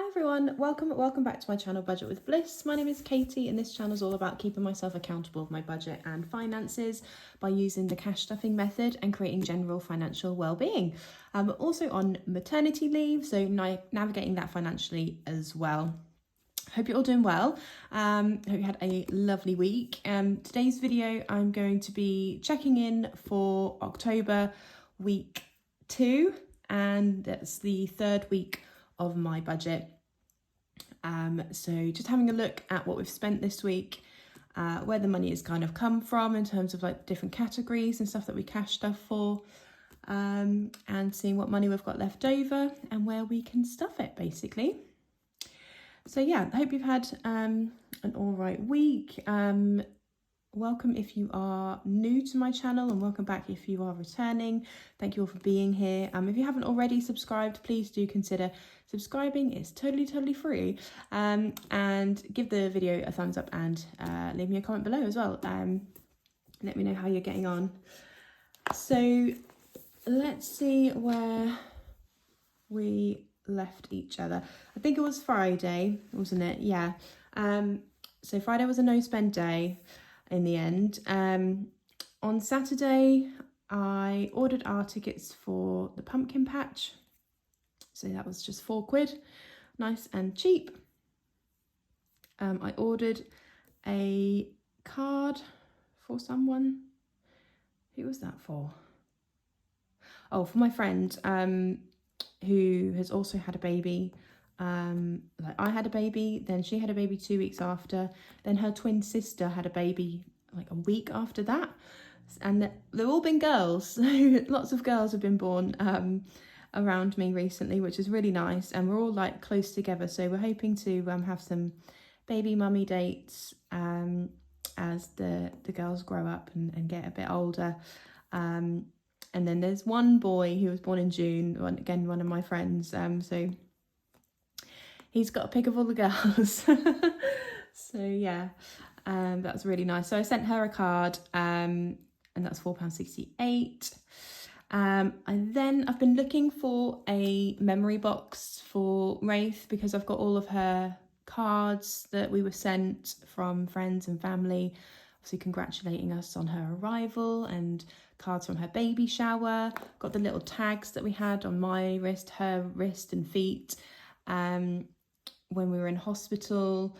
Everyone, welcome back to my channel Budget with Bliss. My name is Katie and this channel is all about keeping myself accountable with my budget and finances by using the cash stuffing method and creating general financial well-being. I'm also on maternity leave, so navigating that financially as well. Hope you're all doing well. Hope you had a lovely week. Today's video I'm going to be checking in for October week 2, and that's the third week of my budget. So just having a look at what we've spent this week, where the money has kind of come from in terms of like different categories and stuff that we cash stuff for, and seeing what money we've got left over and where we can stuff it basically. So yeah, I hope you've had an all right week. Welcome if you are new to my channel, and welcome back if you are returning. Thank you all for being here. If you haven't already subscribed, please do consider subscribing. It's totally free. And give the video a thumbs up and leave me a comment below as well. Let me know how you're getting on. So let's see where we left each other. I think it was Friday, wasn't it? Yeah. So Friday was a no spend day in the end. On Saturday I ordered our tickets for the pumpkin patch, so that was just £4, nice and cheap. I ordered a card for someone. Who was that for? Oh, for my friend who has also had a baby. Like I had a baby, then she had a baby 2 weeks after, then her twin sister had a baby like a week after that, and they've all been girls. So lots of girls have been born around me recently, which is really nice, and we're all like close together, so we're hoping to have some baby mummy dates as the girls grow up and get a bit older. And then there's one boy who was born in June, one of my friends, so he's got a pick of all the girls. So yeah, that's really nice. So I sent her a card, and that's £4.68. I've been looking for a memory box for Wraith, because I've got all of her cards that we were sent from friends and family, obviously congratulating us on her arrival, and cards from her baby shower. Got the little tags that we had on my wrist, her wrist and feet when we were in hospital.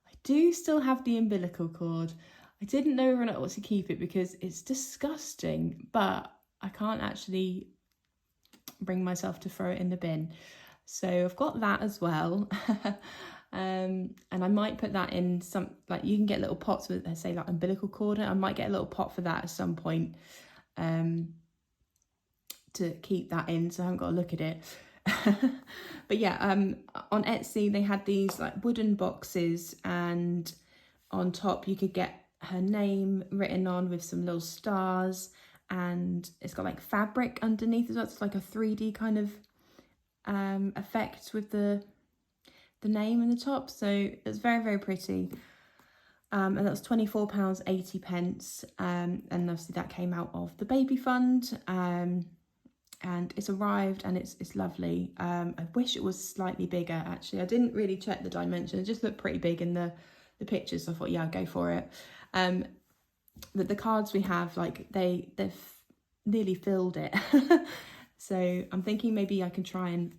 I do still have the umbilical cord. I didn't know whether or not to keep it because it's disgusting, but I can't actually bring myself to throw it in the bin. So I've got that as well. And I might put that in some, like you can get little pots with, let's say like umbilical cord. I might get a little pot for that at some point to keep that in, so I haven't got to look at it. But yeah, on Etsy they had these like wooden boxes, and on top you could get her name written on with some little stars, and it's got like fabric underneath as well. It's like a 3D kind of effect with the name in the top, so it's very pretty. And that's £24.80, and obviously that came out of the baby fund. And it's arrived and it's lovely. I wish it was slightly bigger actually. I didn't really check the dimensions, it just looked pretty big in the pictures, so I thought yeah, I'll go for it. But the cards we have, like they've nearly filled it. So I'm thinking maybe I can try and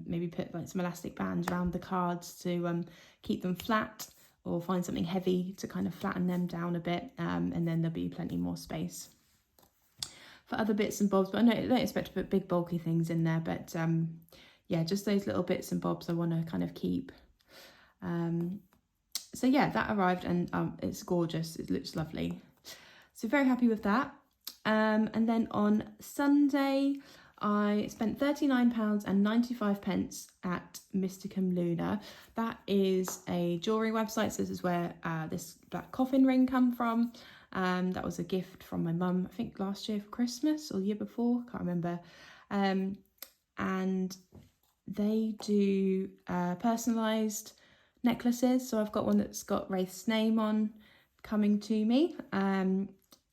maybe put like some elastic bands around the cards to keep them flat, or find something heavy to kind of flatten them down a bit, and then there'll be plenty more space for other bits and bobs. But I don't expect to put big bulky things in there, but yeah, just those little bits and bobs I want to kind of keep. So yeah, that arrived, and it's gorgeous, it looks lovely, so very happy with that. And then on Sunday I spent £39.95 at Mysticum Luna. That is a jewellery website, so this is where this black coffin ring come from. That was a gift from my mum, I think last year for Christmas or the year before, can't remember. And they do personalised necklaces, so I've got one that's got Wraith's name on coming to me.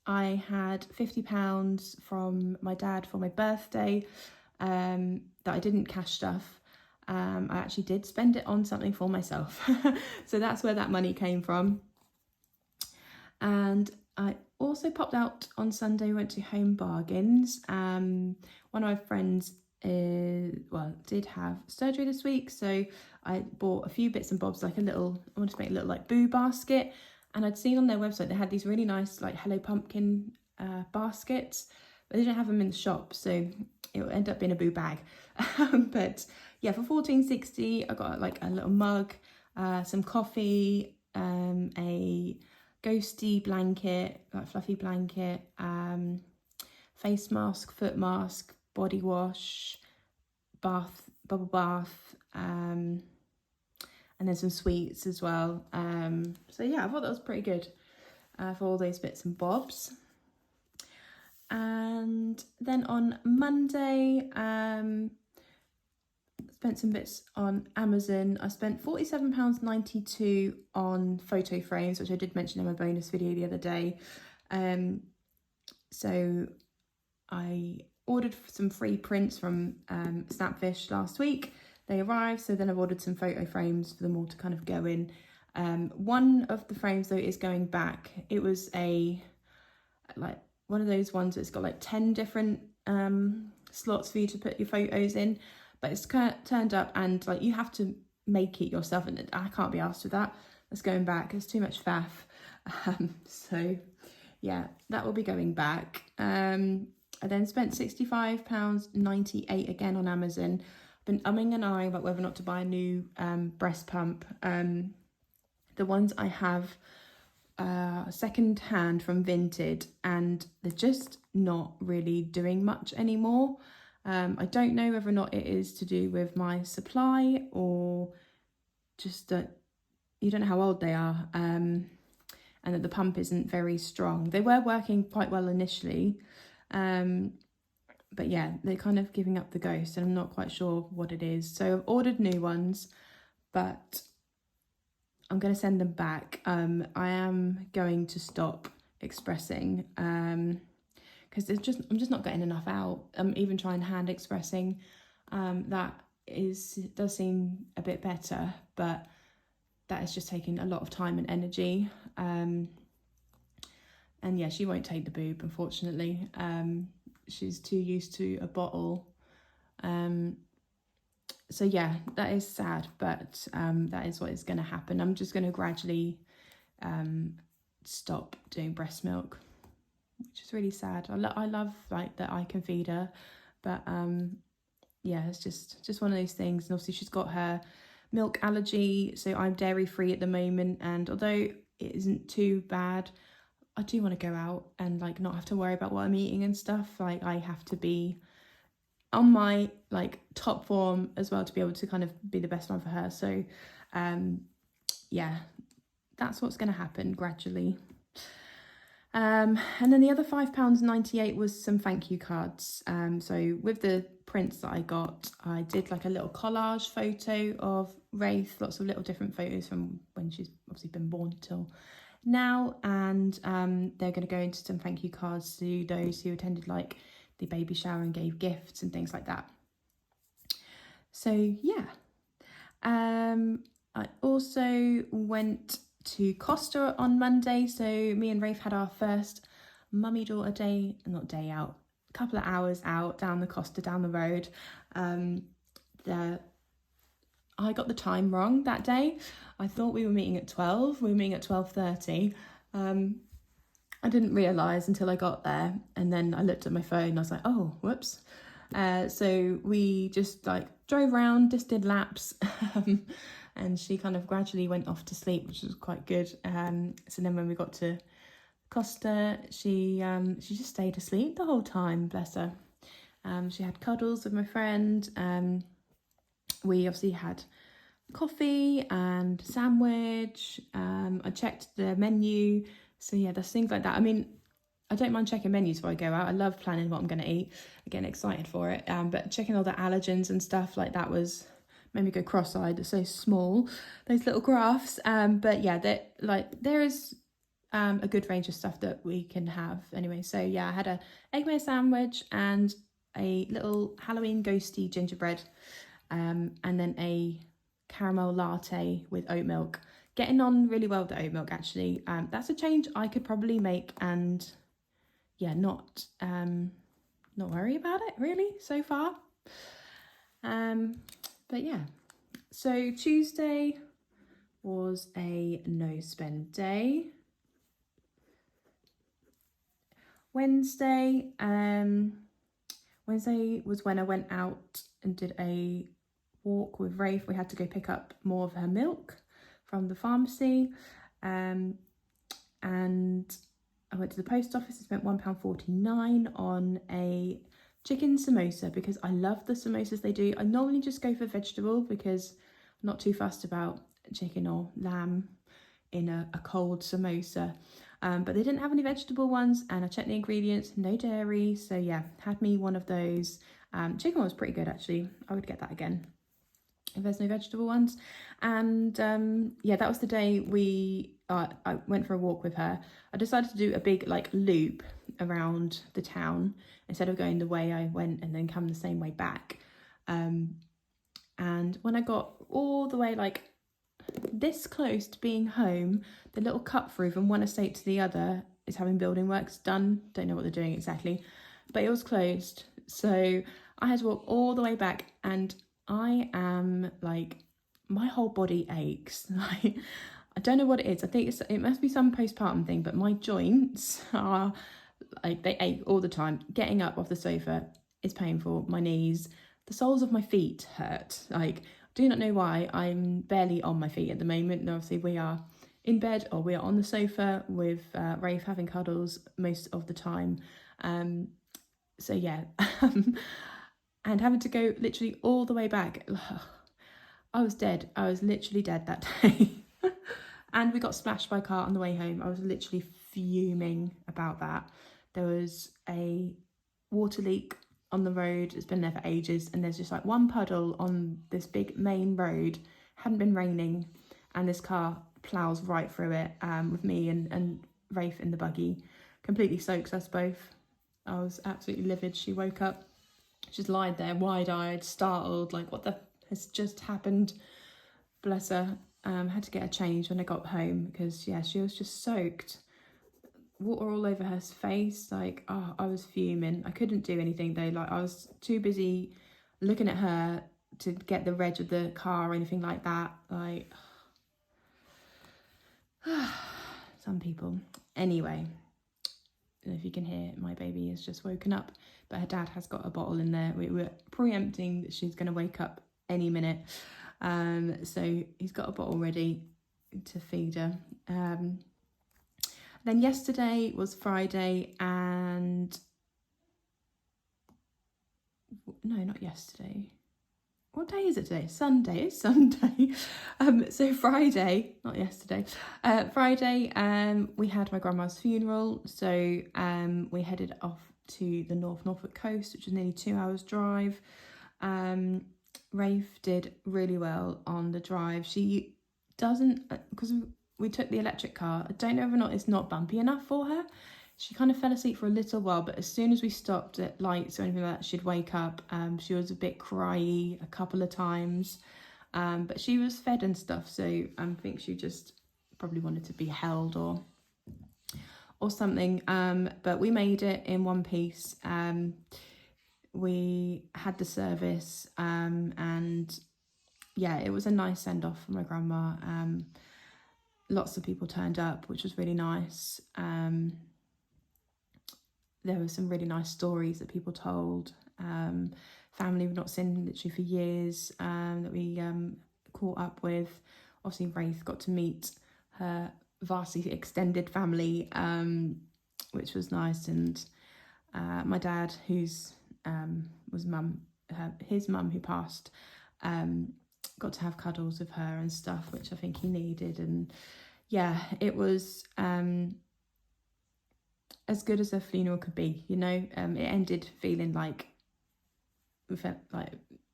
I had £50 from my dad for my birthday that I didn't cash stuff, I actually did spend it on something for myself. So that's where that money came from. And I also popped out on Sunday, went to Home Bargains. One of my friends did have surgery this week, so I bought a few bits and bobs, like I wanted to make a little like boo basket. And I'd seen on their website they had these really nice like Hello Pumpkin baskets, but they didn't have them in the shop, so it will end up being a boo bag. But yeah, for $14.60 I got like a little mug, some coffee, a ghosty blanket, like fluffy blanket, face mask, foot mask, body wash, bubble bath, and then some sweets as well. So yeah, I thought that was pretty good for all those bits and bobs. And then on Monday, spent some bits on Amazon. I spent £47.92 on photo frames, which I did mention in my bonus video the other day. So I ordered some free prints from Snapfish last week. They arrived, so then I've ordered some photo frames for them all to kind of go in. One of the frames though is going back. It was one of those ones that's got like 10 different slots for you to put your photos in, but it's turned up and like you have to make it yourself, and I can't be asked with that. That's going back. It's too much faff. So yeah, that will be going back. I then spent £65.98 again on Amazon. I've been umming and ahhing about whether or not to buy a new breast pump. The ones I have second hand from Vinted, and they're just not really doing much anymore. I don't know whether or not it is to do with my supply or just that you don't know how old they are, and that the pump isn't very strong. They were working quite well initially, but yeah, they're kind of giving up the ghost, and I'm not quite sure what it is. So I've ordered new ones, but I'm going to send them back. I am going to stop expressing because I'm just not getting enough out. I'm even trying hand expressing. Does seem a bit better, but that is just taking a lot of time and energy. And yeah, she won't take the boob, unfortunately. She's too used to a bottle. So yeah, that is sad, but that is what is going to happen. I'm just going to gradually stop doing breast milk, which is really sad. I love like that I can feed her, but yeah, it's just one of those things. And obviously she's got her milk allergy, so I'm dairy free at the moment, and although it isn't too bad, I do want to go out and like not have to worry about what I'm eating and stuff. Like I have to be on my like top form as well to be able to kind of be the best one for her. So yeah, that's what's going to happen gradually. And then the other £5.98 was some thank you cards. So with the prints that I got, I did like a little collage photo of Wraith, lots of little different photos from when she's obviously been born till now, and they're going to go into some thank you cards to those who attended like the baby shower and gave gifts and things like that. So yeah, I also went to Costa on Monday. So me and Rafe had our first mummy-daughter day, not day out, a couple of hours out down the Costa, down the road. I got the time wrong that day. I thought we were meeting at 12. We were meeting at 12:30. I didn't realise until I got there, and then I looked at my phone and I was like, oh, whoops. So we just like drove around, just did laps, and she kind of gradually went off to sleep, which was quite good. So then when we got to Costa, she just stayed asleep the whole time, bless her. She had cuddles with my friend. We obviously had coffee and sandwich. I checked the menu. So yeah, there's things like that. I mean, I don't mind checking menus before I go out. I love planning what I'm going to eat. I'm getting excited for it. But checking all the allergens and stuff like that made me go cross-eyed. They're so small, those little graphs. But yeah, there is a good range of stuff that we can have anyway. So yeah, I had a egg mayo sandwich and a little Halloween ghosty gingerbread and then a caramel latte with oat milk. Getting on really well with the oat milk, actually. That's a change I could probably make, and yeah, not worry about it really so far. But yeah, so Tuesday was a no spend day. Wednesday was when I went out and did a walk with Rafe. We had to go pick up more of her milk from the pharmacy, and I went to the post office and spent £1.49 on a chicken samosa because I love the samosas they do. I normally just go for vegetable because I'm not too fussed about chicken or lamb in a cold samosa. But they didn't have any vegetable ones, and I checked the ingredients, no dairy. So yeah, had me one of those. Chicken was pretty good, actually. I would get that again if there's no vegetable ones. And yeah, that was the day I went for a walk with her. I decided to do a big loop around the town instead of going the way I went and then come the same way back. And when I got all the way this close to being home, the little cut through from one estate to the other is having building works done. Don't know what they're doing exactly, but it was closed. So I had to walk all the way back, and I am my whole body aches. I don't know what it is. I think it must be some postpartum thing, but my joints are they ache all the time. Getting up off the sofa is painful. My knees, the soles of my feet hurt. Do not know why. I'm barely on my feet at the moment. And obviously we are in bed or we are on the sofa with Rafe having cuddles most of the time. So yeah, and having to go literally all the way back. I was dead. I was literally dead that day. And we got splashed by a car on the way home. I was literally fuming about that. There was a water leak on the road. It's been there for ages, and there's just one puddle on this big main road. Hadn't been raining, and this car plows right through it, with me and Rafe in the buggy, completely soaks us both. I was absolutely livid. She woke up, she's lied there wide-eyed, startled, what the has just happened. Bless her. Had to get her changed when I got home because yeah, she was just soaked. Water all over her face. I was fuming. I couldn't do anything though. I was too busy looking at her to get the reg of the car or anything like that. Some people. Anyway, if you can hear, my baby has just woken up, but her dad has got a bottle in there. We were preempting that she's going to wake up any minute. So he's got a bottle ready to feed her. Then yesterday was Friday, and no, not yesterday. What day is it today? Sunday. It's Sunday. So Friday, not yesterday. Friday, we had my grandma's funeral. So we headed off to the Norfolk coast, which is nearly 2 hours drive. Rafe did really well on the drive. She doesn't, because we took the electric car, I don't know whether or not it's not bumpy enough for her. She kind of fell asleep for a little while, but as soon as we stopped at lights or anything like that, she'd wake up. She was a bit cryy a couple of times, but she was fed and stuff, so I think she just probably wanted to be held or something. But we made it in one piece. We had the service, and yeah, it was a nice send-off for my grandma. Lots of people turned up, which was really nice. There were some really nice stories that people told. Family we've not seen literally for years, that we caught up with. Obviously, Rafe got to meet her vastly extended family, which was nice. And my dad, who's was his mum who passed, got to have cuddles with her and stuff, which I think he needed. And yeah, it was as good as a funeral could be, you know. It ended feeling we felt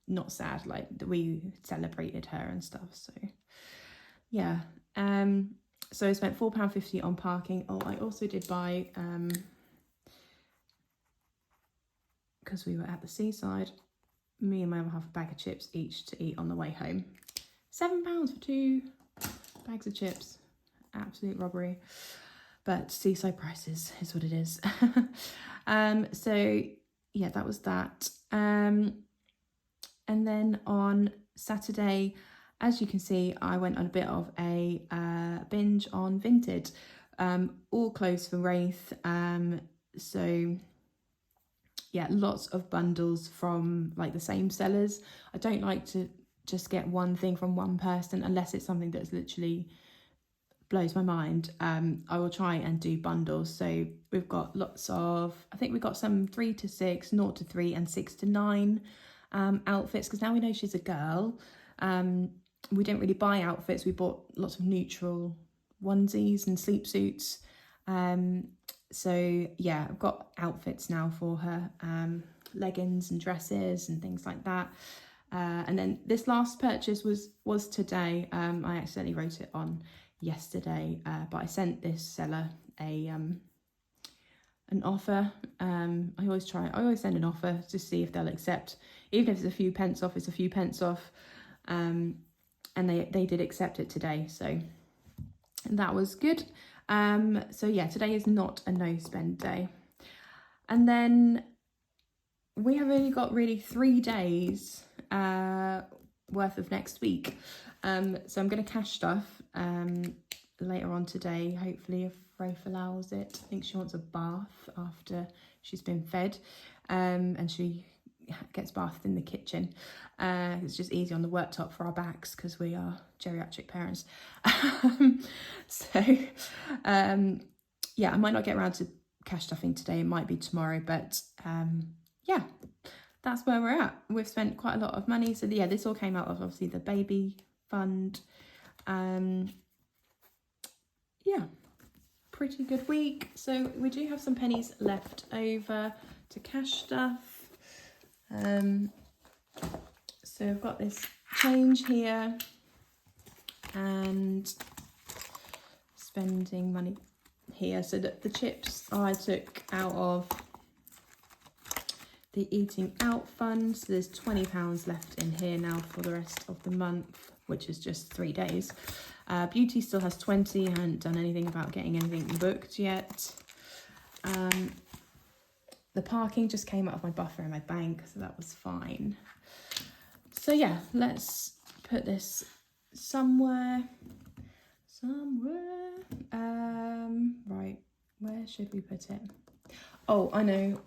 not sad, that we celebrated her and stuff. So yeah, so I spent £4.50 on parking. I also did buy, because we were at the seaside, me and my other half a bag of chips each to eat on the way home. £7 for 2 bags of chips. Absolute robbery. But seaside prices is what it is. So yeah, that was that. And then on Saturday, as you can see, I went on a bit of a binge on Vinted. All clothes for Wraith. So yeah, lots of bundles from like the same sellers. I don't like to just get one thing from one person unless it's something that's literally blows my mind. I will try and do bundles. So we've got lots of, I think we've got some 3 to 6, 0 to 3 and 6 to 9 outfits, because now we know she's a girl. We didn't really buy outfits. We bought lots of neutral onesies and sleep suits. So yeah, I've got outfits now for her, leggings and dresses and things like that. And then this last purchase was today. I accidentally wrote it on yesterday, but I sent this seller an offer. I always send an offer to see if they'll accept, even if it's a few pence off, it's a few pence off. And they did accept it today, so that was good. So yeah, today is not a no spend day. And then we have only got really 3 days worth of next week. So I'm going to cash stuff later on today, hopefully, if Rafe allows it. I think she wants a bath after she's been fed, and she gets bathed in the kitchen. It's just easy on the worktop for our backs because we are geriatric parents. Yeah, I might not get around to cash stuffing today. It might be tomorrow, but yeah, that's where we're at. We've spent quite a lot of money. So yeah, this all came out of obviously the baby fund. Yeah, pretty good week. So we do have some pennies left over to cash stuff. So I've got this change here and spending money here. So the chips I took out of the eating out fund. So there's £20 left in here now for the rest of the month, which is just 3 days. Beauty still has 20. I haven't done anything about getting anything booked yet. The parking just came out of my buffer in my bank, so that was fine. So yeah, let's put this somewhere. Right, where should we put it? Oh, I know.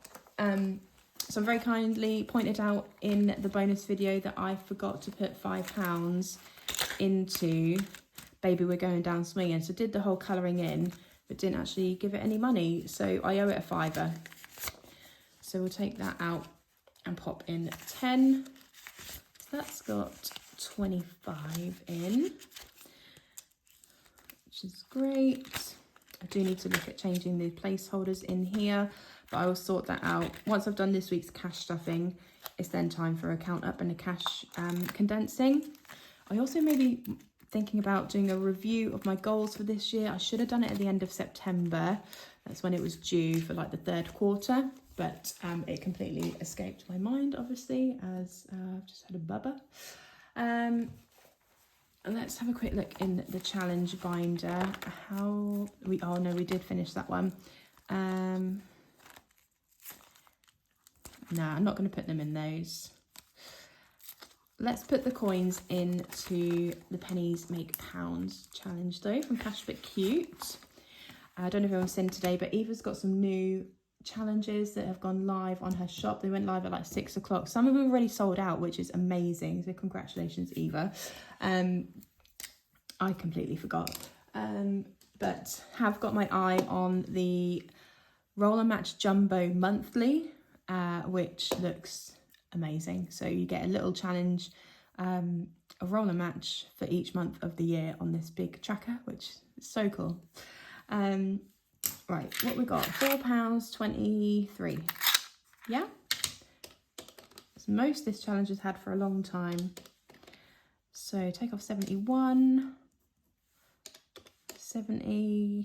So very kindly pointed out in the bonus video that I forgot to put £5 into Baby We're Going Down Swinging. So did the whole colouring in, but didn't actually give it any money. So I owe it a £5. So we'll take that out and pop in 10. So that's got 25 in, which is great. I do need to look at changing the placeholders in here, but I will sort that out. Once I've done this week's cash stuffing, it's then time for a count up and a cash condensing. I also may be thinking about doing a review of my goals for this year. I should have done it at the end of September. That's when it was due for like the 3rd quarter, but it completely escaped my mind, obviously, as I've just had a bubba. And let's have a quick look in the challenge binder. Oh no, we did finish that one. No, I'm not going to put them in those. Let's put the coins into the pennies make pounds challenge though, from Cash But Cute. I don't know if everyone's seen today, but Eva's got some new challenges that have gone live on her shop. They went live at like 6 o'clock. Some of them already sold out, which is amazing. So congratulations, Eva. I completely forgot. But have got my eye on the Roller Match Jumbo Monthly, which looks amazing. So you get a little challenge, a roller match for each month of the year on this big tracker, which is so cool. Right, what we got? £4.23. Yeah, it's most this challenge has had for a long time. So take off 71, 70,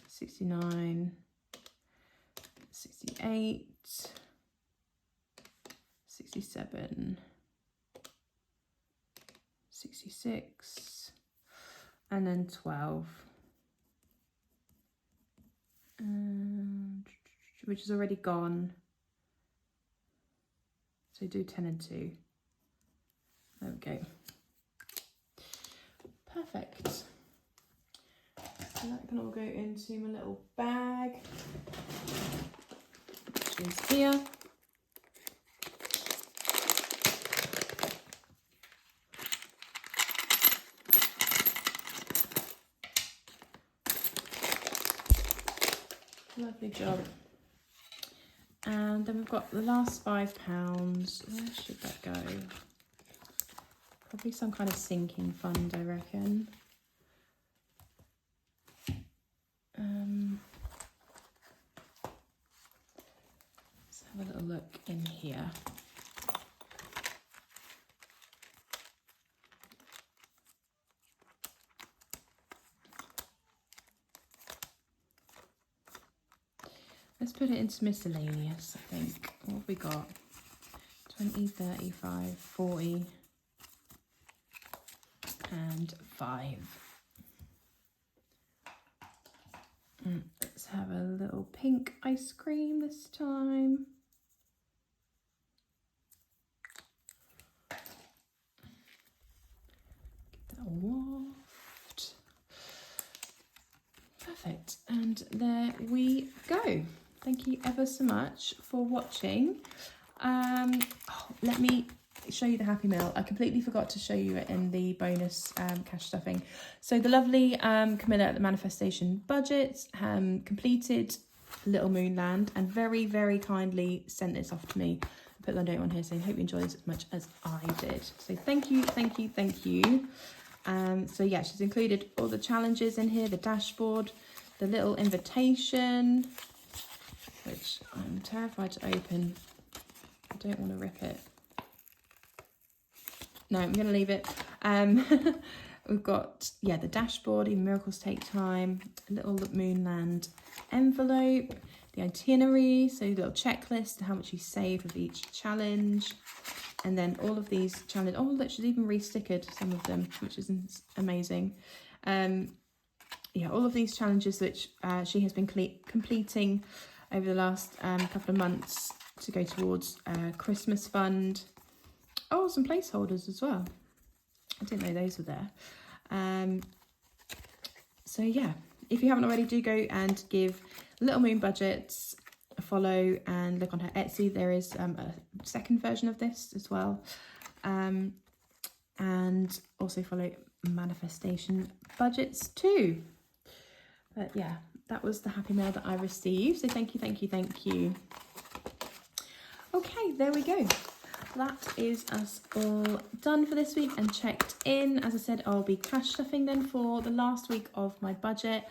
69, 68, 67, 66, and then 12, which is already gone. So do 10 and 2. There we go. Perfect. So that can all go into my little bag, which is here. Lovely job. And then we've got the last £5. Where should that go? Probably some kind of sinking fund, I reckon. Let's have a little look in here. Let's put it into miscellaneous, I think. What have we got? 20, 35, 40, and 5. Let's have a little pink ice cream this time. Get that waft. Perfect. And there we go. Thank you ever so much for watching. Let me show you the Happy Meal. I completely forgot to show you it in the bonus cash stuffing. So the lovely Camilla at the Manifestation Budget completed Little Moonland and very, very kindly sent this off to me. I put the note on here saying, hope you enjoyed this as much as I did. So thank you, thank you, thank you. So yeah, she's included all the challenges in here, the dashboard, the little invitation, which I'm terrified to open. I don't want to rip it. No, I'm going to leave it. We've got, yeah, the dashboard, Even Miracles Take Time, a little Moonland envelope, the itinerary, so a little checklist, how much you saved with each challenge. And then all of these challenges, oh look, she's even re-stickered some of them, which is amazing. Yeah, all of these challenges which she has been completing over the last couple of months to go towards Christmas fund. Oh, some placeholders as well. I didn't know those were there. So yeah, if you haven't already, do go and give Little Moon Budgets a follow and look on her Etsy. There is a second version of this as well. And also follow Manifestation Budgets too. But yeah, that was the Happy Mail that I received. So thank you, thank you, thank you. Okay, there we go. That is us all done for this week and checked in. As I said, I'll be cash stuffing then for the last week of my budget.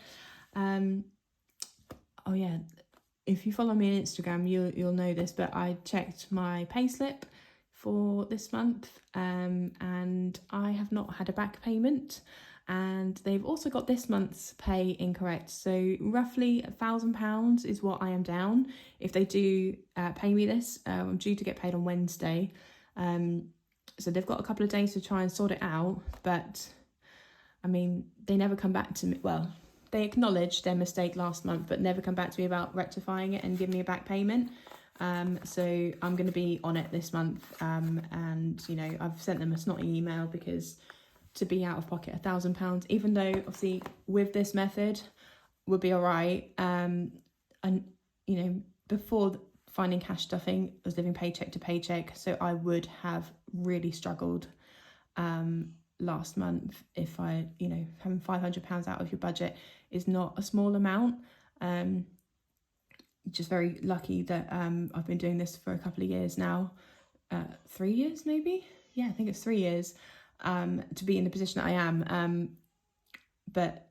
Oh yeah, if you follow me on Instagram, you'll know this, but I checked my payslip for this month and I have not had a back payment. And they've also got this month's pay incorrect. So roughly £1,000 is what I am down. If they do pay me this, I'm due to get paid on Wednesday. So they've got a couple of days to try and sort it out. But, I mean, they never come back to me. Well, they acknowledged their mistake last month, but never come back to me about rectifying it and giving me a back payment. So I'm going to be on it this month. And, you know, I've sent them a snotty email because to be out of pocket £1,000, even though obviously with this method would be all right. And you know, before finding cash stuffing, I was living paycheck to paycheck, so I would have really struggled last month if I, you know, having £500 out of your budget is not a small amount. Just very lucky that I've been doing this for a couple of years now, 3 years maybe. Yeah, I think it's 3 years. To be in the position that I am, but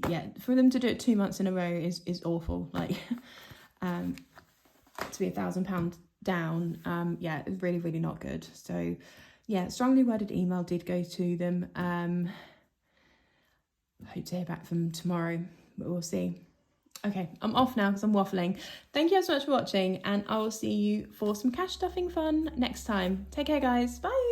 yeah, for them to do it 2 months in a row is awful. Like, to be £1,000 down, yeah, it's really, really not good. So yeah, strongly worded email did go to them. I hope to hear back from them tomorrow, but we'll see. Okay, I'm off now because I'm waffling. Thank you so much for watching, and I will see you for some cash stuffing fun next time. Take care, guys. Bye.